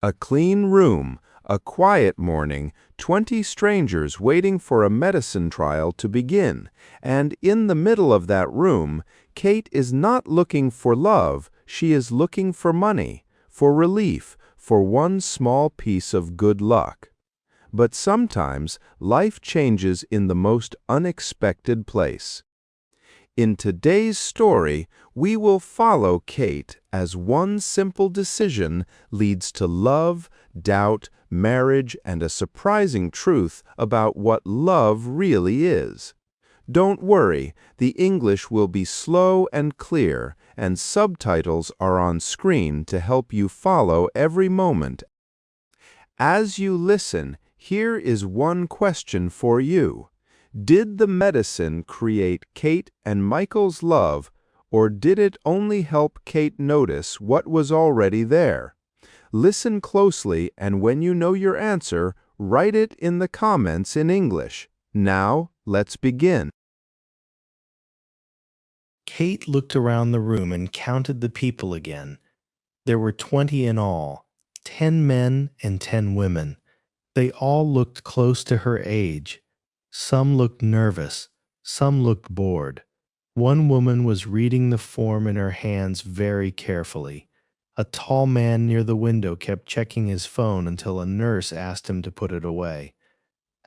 A clean room, a quiet morning, 20 strangers waiting for a medicine trial to begin, and in the middle of that room, Kate is not looking for love, she is looking for money, for relief, for one small piece of good luck. But sometimes life changes in the most unexpected place. In today's story, we will follow Kate as one simple decision leads to love, doubt, marriage, and a surprising truth about what love really is. Don't worry, the English will be slow and clear, and subtitles are on screen to help you follow every moment. As you listen, here is one question for you. Did the medicine create Kate and Michael's love, or did it only help Kate notice what was already there? Listen closely, and when you know your answer, write it in the comments in English. Now, let's begin. Kate looked around the room and counted the people again. There were 20 in all, 10 men and 10 women. They all looked close to her age. Some looked nervous, some looked bored. One woman was reading the form in her hands very carefully. A tall man near the window kept checking his phone until a nurse asked him to put it away.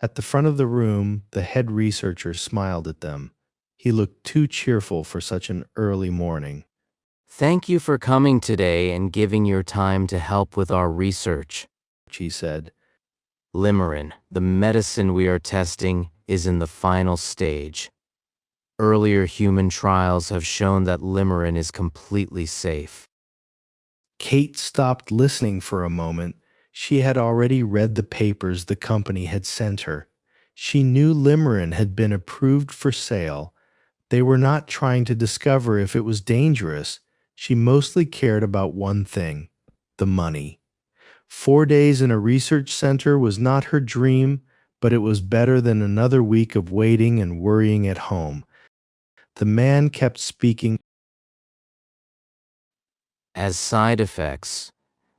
At the front of the room, the head researcher smiled at them. He looked too cheerful for such an early morning. Thank you for coming today and giving your time to help with our research, She said. Limerin, the medicine we are testing, is in the final stage. Earlier human trials have shown that Limerin is completely safe. Kate stopped listening for a moment. She had already read the papers the company had sent her. She knew Limerin had been approved for sale. They were not trying to discover if it was dangerous. She mostly cared about one thing: the money. 4 days in a research center was not her dream, but it was better than another week of waiting and worrying at home. The man kept speaking. As side effects,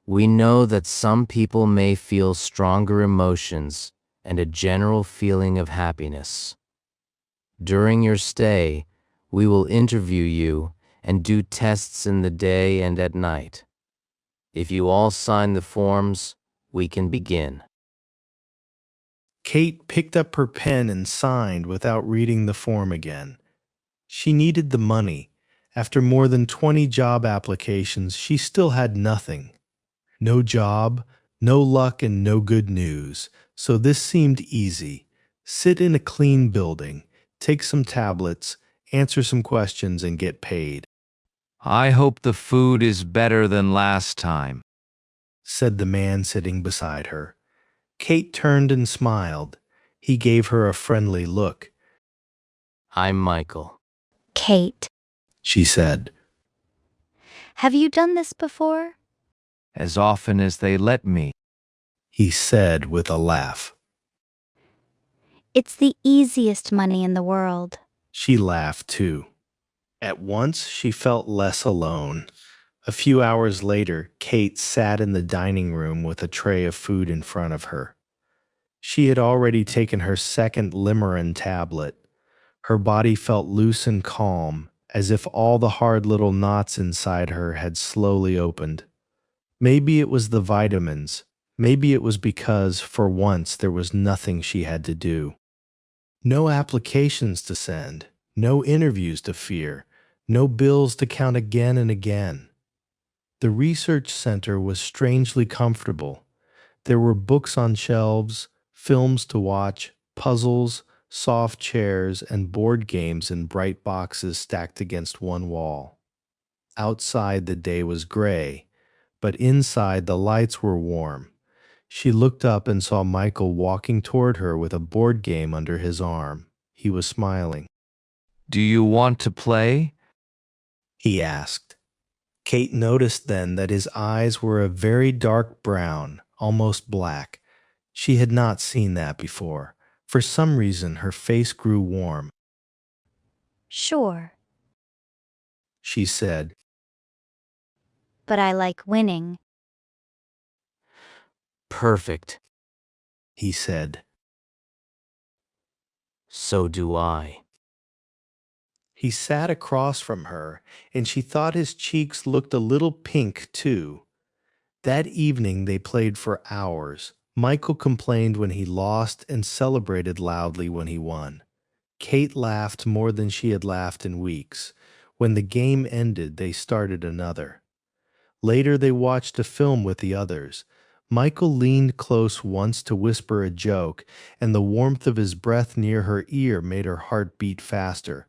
we know that some people may feel stronger emotions and a general feeling of happiness. During your stay, we will interview you and do tests in the day and at night. If you all sign the forms, we can begin. Kate picked up her pen and signed without reading the form again. She needed the money. After more than 20 job applications, she still had nothing. No job, no luck, and no good news. So this seemed easy. Sit in a clean building, take some tablets, answer some questions, and get paid, I hope the food is better than last time. said the man sitting beside her. Kate turned and smiled. He gave her a friendly look. I'm Michael. Kate, She said. have you done this before? As often as they let me. He said with a laugh. It's the easiest money in the world. She laughed too. At once, she felt less alone. A few hours later, Kate sat in the dining room with a tray of food in front of her. She had already taken her second Limerin tablet. Her body felt loose and calm, as if all the hard little knots inside her had slowly opened. Maybe it was the vitamins. Maybe it was because, for once, there was nothing she had to do. No applications to send, no interviews to fear, no bills to count again and again. The research center was strangely comfortable. There were books on shelves, films to watch, puzzles, soft chairs, and board games in bright boxes stacked against one wall. Outside the day was gray, but inside the lights were warm. She looked up and saw Michael walking toward her with a board game under his arm. He was smiling. Do you want to play? He asked. Kate noticed then that his eyes were a very dark brown, almost black. She had not seen that before. For some reason, her face grew warm. Sure, She said. but I like winning. perfect. he said. So do I. He sat across from her, and she thought his cheeks looked a little pink, too. That evening they played for hours. Michael complained when he lost and celebrated loudly when he won. Kate laughed more than she had laughed in weeks. When the game ended, they started another. Later they watched a film with the others. Michael leaned close once to whisper a joke, and the warmth of his breath near her ear made her heart beat faster.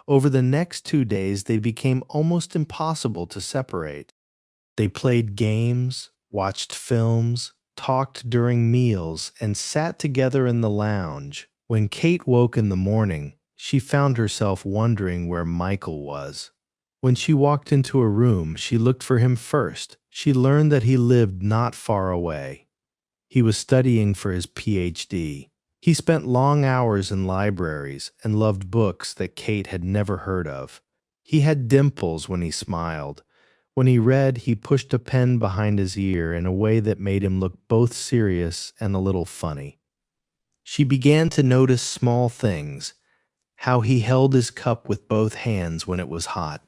Over the next 2 days, they became almost impossible to separate. They played games, watched films, talked during meals, and sat together in the lounge. When Kate woke in the morning, she found herself wondering where Michael was. When she walked into a room, she looked for him first. She learned that he lived not far away. He was studying for his PhD. He spent long hours in libraries and loved books that Kate had never heard of. He had dimples when he smiled. When he read, he pushed a pen behind his ear in a way that made him look both serious and a little funny. She began to notice small things, how he held his cup with both hands when it was hot,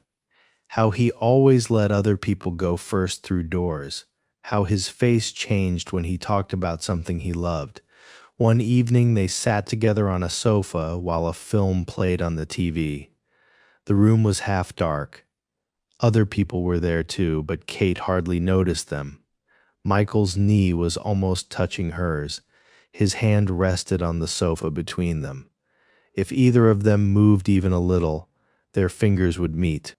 how he always let other people go first through doors, how his face changed when he talked about something he loved. One evening they sat together on a sofa while a film played on the TV. The room was half dark. Other people were there too, but Kate hardly noticed them. Michael's knee was almost touching hers. His hand rested on the sofa between them. If either of them moved even a little, their fingers would meet.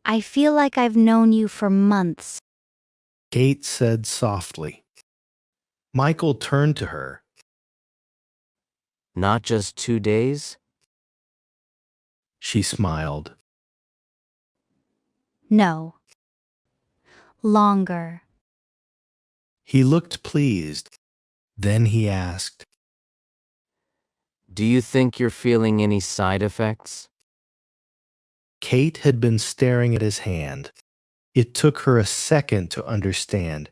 I feel like I've known you for months. Kate said softly. Michael turned to her. Not just 2 days? She smiled. No. Longer. He looked pleased. Then he asked, Do you think you're feeling any side effects? Kate had been staring at his hand. It took her a second to understand.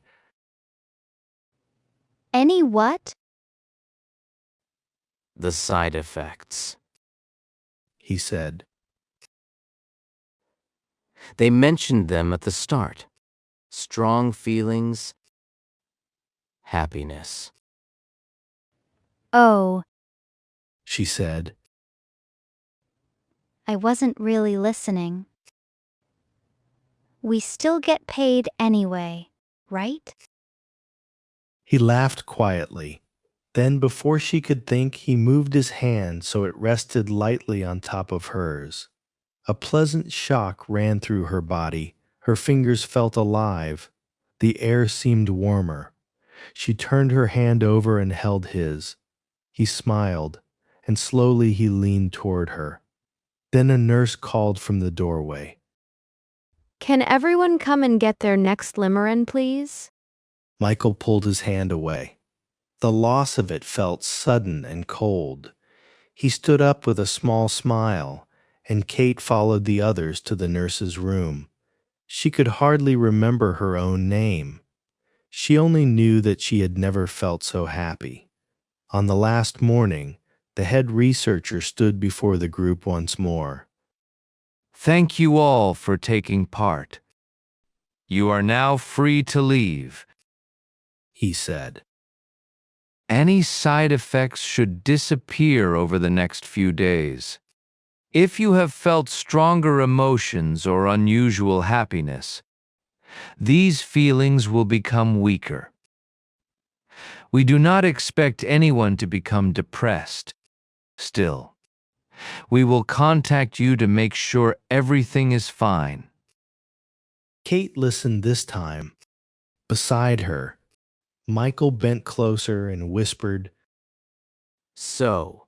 Any what? The side effects. He said. They mentioned them at the start. Strong feelings, happiness. Oh, She said. I wasn't really listening. We still get paid anyway, right? He laughed quietly. Then, before she could think, he moved his hand so it rested lightly on top of hers. A pleasant shock ran through her body. Her fingers felt alive. The air seemed warmer. She turned her hand over and held his. He smiled, and slowly he leaned toward her. Then a nurse called from the doorway. Can everyone come and get their next limerine, please? Michael pulled his hand away. The loss of it felt sudden and cold. He stood up with a small smile, and Kate followed the others to the nurse's room. She could hardly remember her own name. She only knew that she had never felt so happy. On the last morning, the head researcher stood before the group once more. Thank you all for taking part. You are now free to leave. He said. Any side effects should disappear over the next few days. If you have felt stronger emotions or unusual happiness, these feelings will become weaker. We do not expect anyone to become depressed. Still, we will contact you to make sure everything is fine. Kate listened this time. Beside her, Michael bent closer and whispered, So,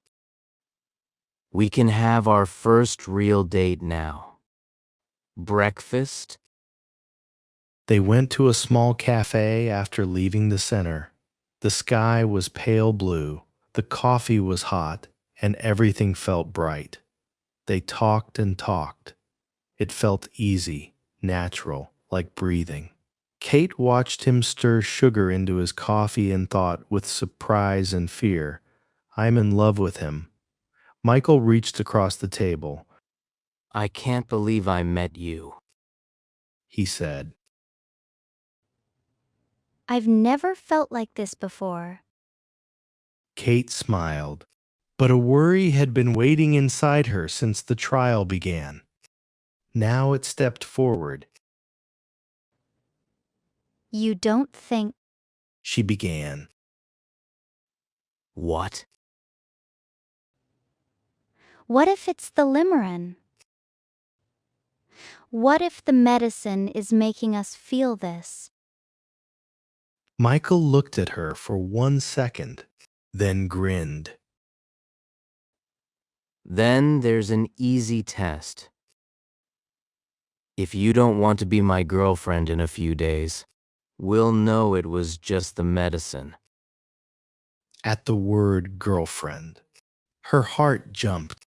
we can have our first real date now. Breakfast? They went to a small cafe after leaving the center. The sky was pale blue, the coffee was hot, and everything felt bright. They talked and talked. It felt easy, natural, like breathing. Kate watched him stir sugar into his coffee and thought, with surprise and fear, I'm in love with him. Michael reached across the table. I can't believe I met you. He said, I've never felt like this before. Kate smiled, but a worry had been waiting inside her since the trial began. Now it stepped forward. You don't think. She began. What? What if it's the limerine? What if the medicine is making us feel this? Michael looked at her for 1 second, then grinned. Then there's an easy test. If you don't want to be my girlfriend in a few days, we'll know it was just the medicine. At the word girlfriend, her heart jumped.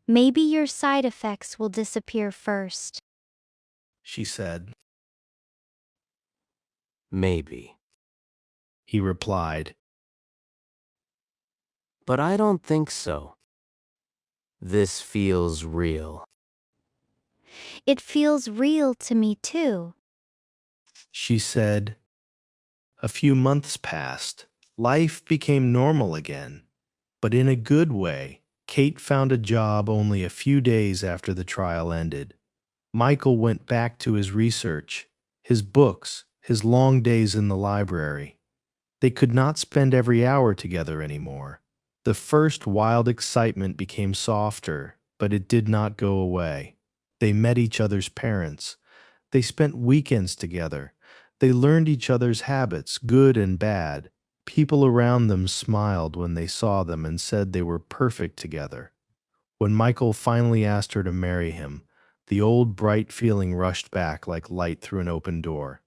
Maybe your side effects will disappear first. She said. Maybe. He replied. But I don't think so. This feels real. It feels real to me too. She said. A few months passed. Life became normal again, but in a good way. Kate found a job only a few days after the trial ended. Michael went back to his research, his books, his long days in the library. They could not spend every hour together anymore. The first wild excitement became softer, but it did not go away. They met each other's parents. They spent weekends together. They learned each other's habits, good and bad. People around them smiled when they saw them and said they were perfect together. When Michael finally asked her to marry him, the old bright feeling rushed back like light through an open door.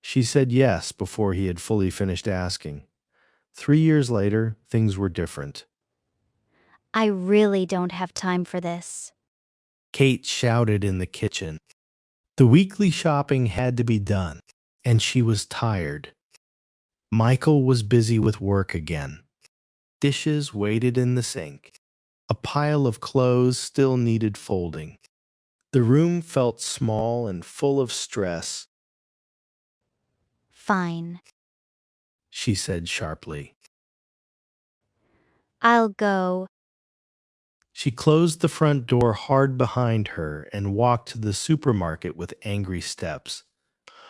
She said yes before he had fully finished asking. 3 years later, things were different. I really don't have time for this. Kate shouted in the kitchen. The weekly shopping had to be done, and she was tired. Michael was busy with work again. Dishes waited in the sink. A pile of clothes still needed folding. The room felt small and full of stress. Fine. She said sharply. I'll go. She closed the front door hard behind her and walked to the supermarket with angry steps.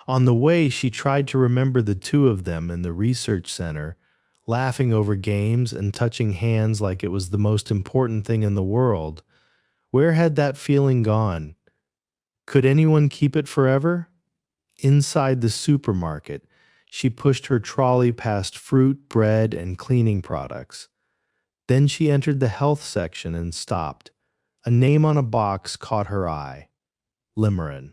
On the way, she tried to remember the two of them in the research center, laughing over games and touching hands like it was the most important thing in the world. Where had that feeling gone? Could anyone keep it forever? Inside the supermarket, she pushed her trolley past fruit, bread, and cleaning products. Then she entered the health section and stopped. A name on a box caught her eye. Limerine.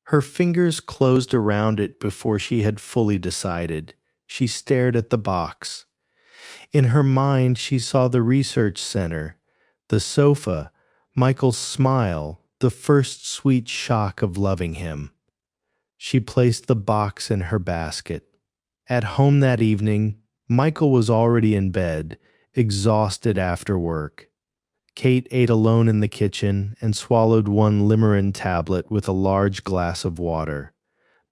Her fingers closed around it before she had fully decided. She stared at the box. In her mind, she saw the research center, the sofa, Michael's smile, the first sweet shock of loving him. She placed the box in her basket. At home that evening, Michael was already in bed, exhausted after work. Kate ate alone in the kitchen and swallowed one limerine tablet with a large glass of water.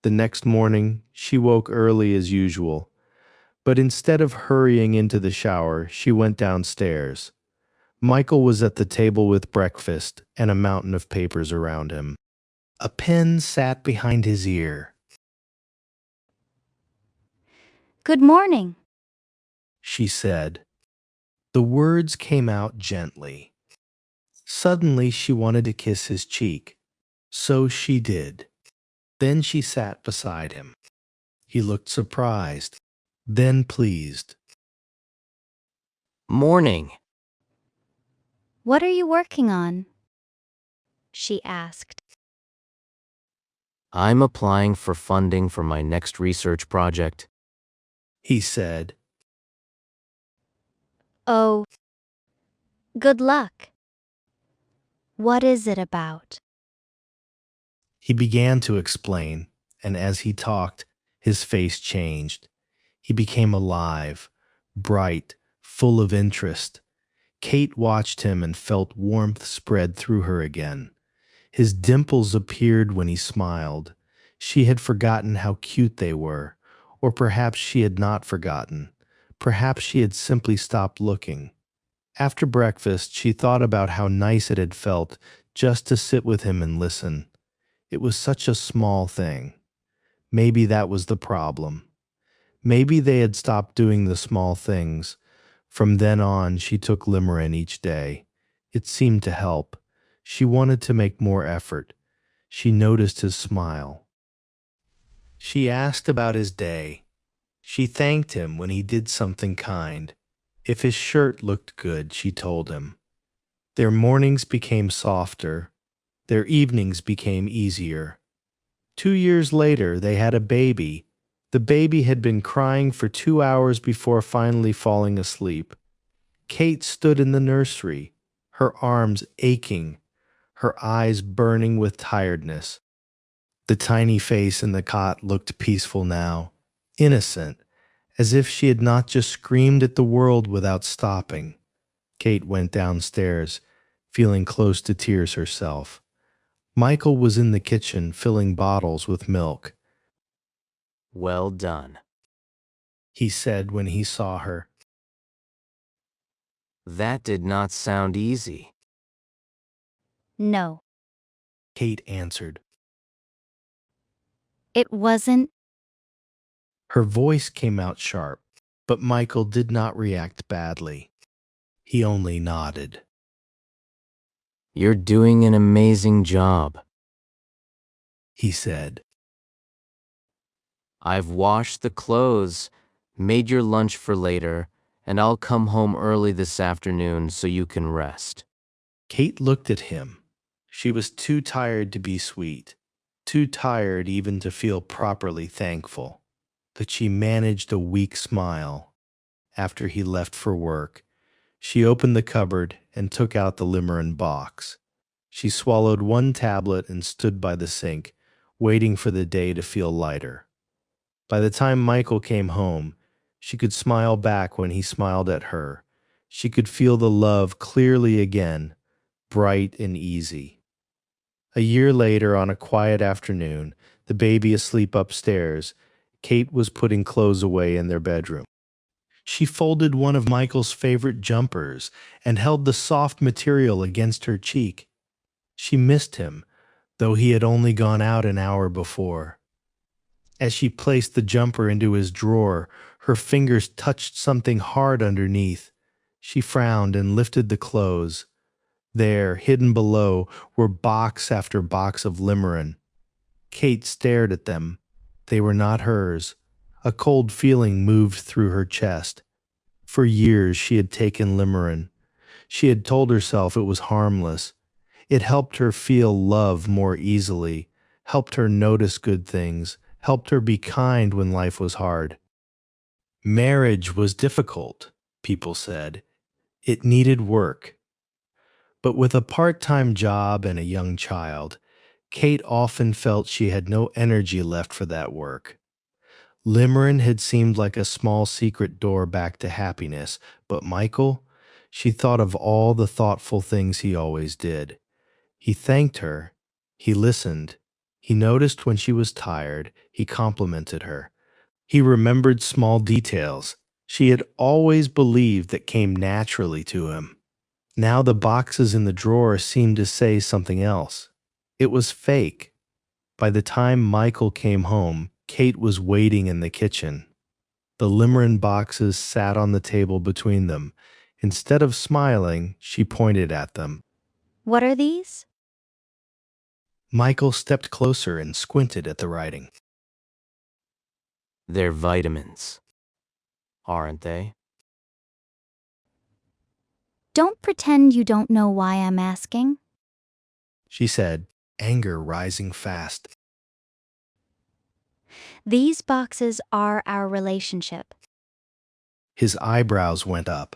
The next morning, she woke early as usual, but instead of hurrying into the shower, she went downstairs. Michael was at the table with breakfast and a mountain of papers around him. A pen sat behind his ear. Good morning. She said. The words came out gently. Suddenly she wanted to kiss his cheek. So she did. Then she sat beside him. He looked surprised, then pleased. Morning. What are you working on? She asked. I'm applying for funding for my next research project. He said. Oh. Good luck. What is it about? He began to explain, and as he talked, his face changed. He became alive, bright, full of interest. Kate watched him and felt warmth spread through her again. His dimples appeared when he smiled. She had forgotten how cute they were, or perhaps she had not forgotten. Perhaps she had simply stopped looking. After breakfast, she thought about how nice it had felt just to sit with him and listen. It was such a small thing. Maybe that was the problem. Maybe they had stopped doing the small things. From then on, she took Limerence each day. It seemed to help. She wanted to make more effort. She noticed his smile. She asked about his day. She thanked him when he did something kind. If his shirt looked good, she told him. Their mornings became softer. Their evenings became easier. 2 years later, they had a baby. The baby had been crying for 2 hours before finally falling asleep. Kate stood in the nursery, her arms aching, her eyes burning with tiredness. The tiny face in the cot looked peaceful now, innocent, as if she had not just screamed at the world without stopping. Kate went downstairs, feeling close to tears herself. Michael was in the kitchen filling bottles with milk. Well done. He said when he saw her. That did not sound easy. No, Kate answered. it wasn't. Her voice came out sharp, but Michael did not react badly. He only nodded. You're doing an amazing job. He said. I've washed the clothes, made your lunch for later, and I'll come home early this afternoon so you can rest. Kate looked at him. She was too tired to be sweet, too tired even to feel properly thankful. But she managed a weak smile. After he left for work, she opened the cupboard and took out the Limerence box. She swallowed one tablet and stood by the sink, waiting for the day to feel lighter. By the time Michael came home, she could smile back when he smiled at her. She could feel the love clearly again, bright and easy. A year later, on a quiet afternoon, the baby asleep upstairs, Kate was putting clothes away in their bedroom. She folded one of Michael's favorite jumpers and held the soft material against her cheek. She missed him, though he had only gone out an hour before. As she placed the jumper into his drawer, her fingers touched something hard underneath. She frowned and lifted the clothes. There, hidden below, were box after box of Limerence. Kate stared at them. They were not hers. A cold feeling moved through her chest. For years she had taken Limerence. She had told herself it was harmless. It helped her feel love more easily, helped her notice good things, helped her be kind when life was hard. Marriage was difficult, people said. It needed work. But with a part-time job and a young child, Kate often felt she had no energy left for that work. Limerence had seemed like a small secret door back to happiness, but Michael, she thought of all the thoughtful things he always did. He thanked her. He listened. He noticed when she was tired. He complimented her. He remembered small details she had always believed that came naturally to him. Now the boxes in the drawer seemed to say something else. It was fake. By the time Michael came home, Kate was waiting in the kitchen. The Limerence boxes sat on the table between them. Instead of smiling, she pointed at them. What are these? Michael stepped closer and squinted at the writing. They're vitamins, aren't they? Don't pretend you don't know why I'm asking. She said, anger rising fast. These boxes are our relationship. His eyebrows went up.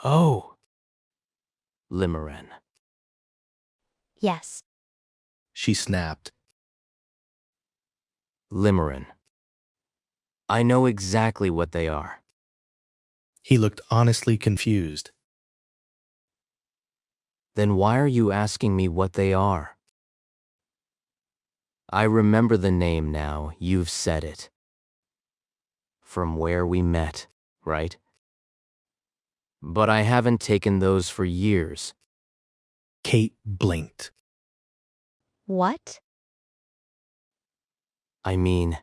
Oh. Limerence. Yes. she snapped. Limerin. I know exactly what they are. He looked honestly confused. Then why are you asking me what they are? I remember the name now, you've said it. From where we met, right? But I haven't taken those for years. Kate blinked. What? I mean,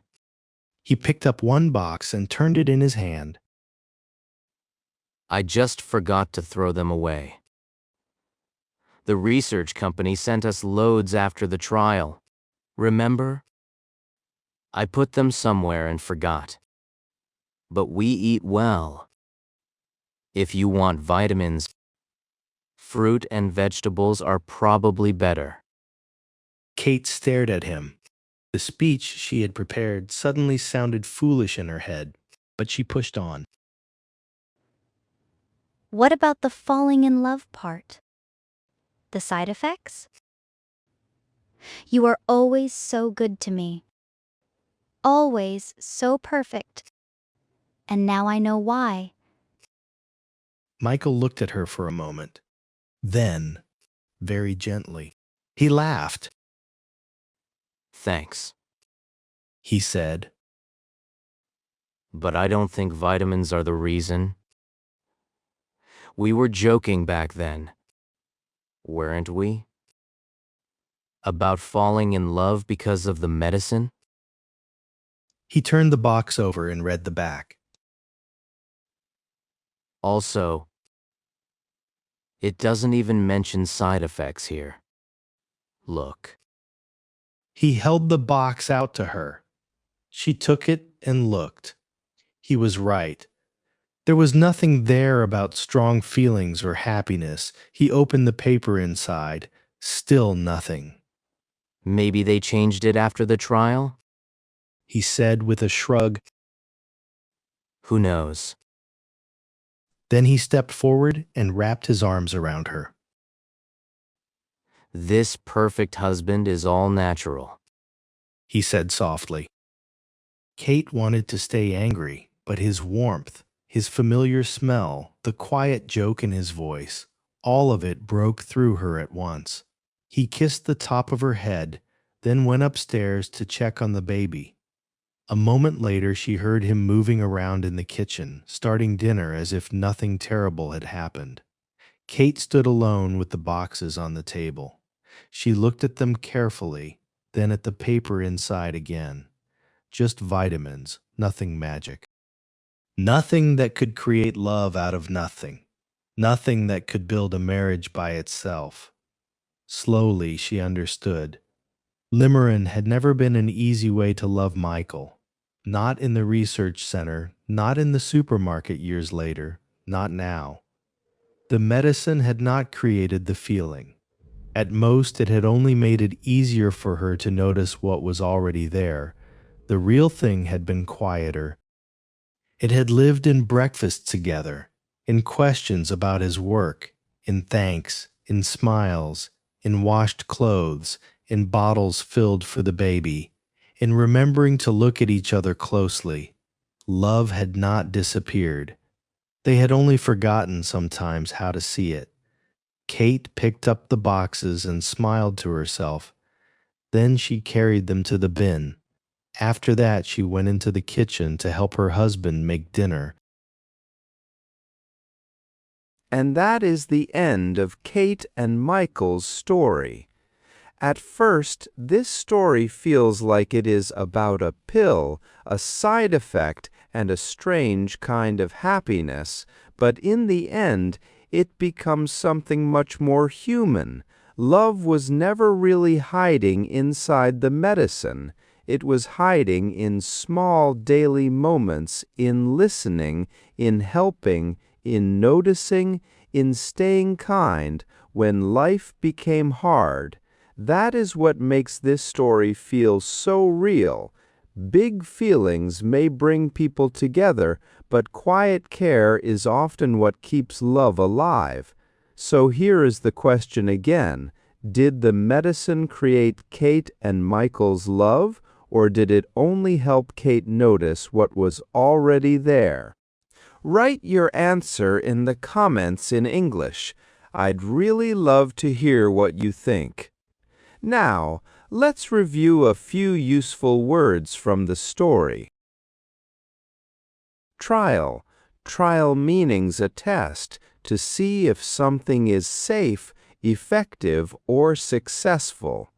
He picked up one box and turned it in his hand. I just forgot to throw them away. The research company sent us loads after the trial. Remember? I put them somewhere and forgot. But we eat well. If you want vitamins, fruit and vegetables are probably better. Kate stared at him. The speech she had prepared suddenly sounded foolish in her head, but she pushed on. What about the falling in love part? The side effects? You are always so good to me. Always so perfect. And now I know why. Michael looked at her for a moment. Then, very gently, he laughed. Thanks. He said, But I don't think vitamins are the reason. We were joking back then, weren't we? About falling in love because of the medicine? He turned the box over and read the back. Also, it doesn't even mention side effects here. Look. He held the box out to her. She took it and looked. He was right. There was nothing there about strong feelings or happiness. He opened the paper inside. Still nothing. Maybe they changed it after the trial? He said with a shrug. Who knows? Then he stepped forward and wrapped his arms around her. This perfect husband is all natural, He said softly. Kate wanted to stay angry, but his warmth, his familiar smell, the quiet joke in his voice, all of it broke through her at once. He kissed the top of her head, then went upstairs to check on the baby. A moment later, she heard him moving around in the kitchen, starting dinner as if nothing terrible had happened. Kate stood alone with the boxes on the table. She looked at them carefully, then at the paper inside again. Just vitamins, nothing magic. Nothing that could create love out of nothing. Nothing that could build a marriage by itself. Slowly, she understood. Limerin had never been an easy way to love Michael. Not in the research center, not in the supermarket years later, not now. The medicine had not created the feeling. At most, it had only made it easier for her to notice what was already there. The real thing had been quieter. It had lived in breakfasts together, in questions about his work, in thanks, in smiles, in washed clothes, in bottles filled for the baby, in remembering to look at each other closely. Love had not disappeared. They had only forgotten sometimes how to see it. Kate picked up the boxes and smiled to herself. Then she carried them to the bin. After that, she went into the kitchen to help her husband make dinner. And that is the end of Kate and Michael's story. At first, this story feels like it is about a pill, a side effect, and a strange kind of happiness, but in the end, it becomes something much more human. Love was never really hiding inside the medicine. It was hiding in small daily moments, in listening, in helping, in noticing, in staying kind when life became hard. That is what makes this story feel so real. Big feelings may bring people together, but quiet care is often what keeps love alive. So here is the question again. Did the medicine create Kate and Michael's love, or did it only help Kate notice what was already there? Write your answer in the comments in English. I'd really love to hear what you think. Now, let's review a few useful words from the story. Trial. Trial meanings a test to see if something is safe, effective, or successful.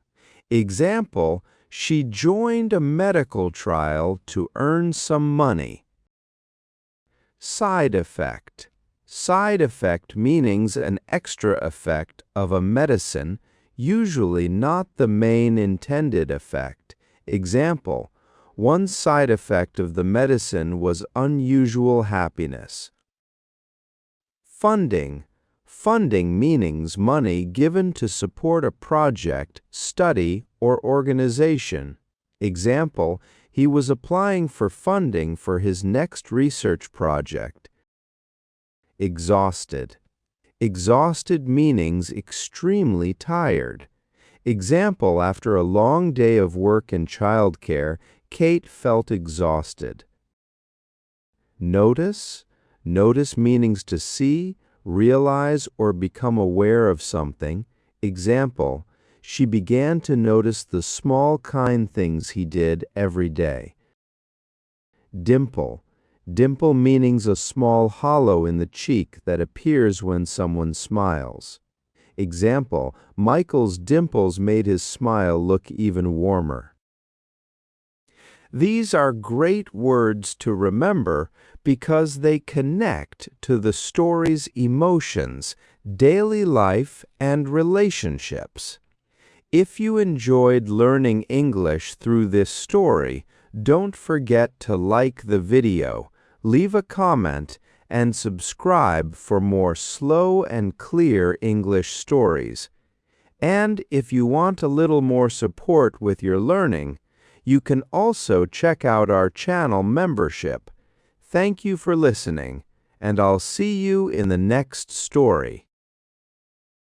Example, she joined a medical trial to earn some money. Side effect. Side effect meanings an extra effect of a medicine, usually not the main intended effect. Example, one side effect of the medicine was unusual happiness. Funding. Funding meanings money given to support a project, study, or organization. Example, he was applying for funding for his next research project. Exhausted. Exhausted meanings extremely tired. Example, after a long day of work and childcare, Kate felt exhausted. Notice. Notice meanings to see, realize, or become aware of something. Example, she began to notice the small kind things he did every day. Dimple. Dimple meanings a small hollow in the cheek that appears when someone smiles. Example, Michael's dimples made his smile look even warmer. These are great words to remember because they connect to the story's emotions, daily life, and relationships. If you enjoyed learning English through this story, don't forget to like the video, leave a comment, and subscribe for more slow and clear English stories. And if you want a little more support with your learning, you can also check out our channel membership. Thank you for listening, and I'll see you in the next story.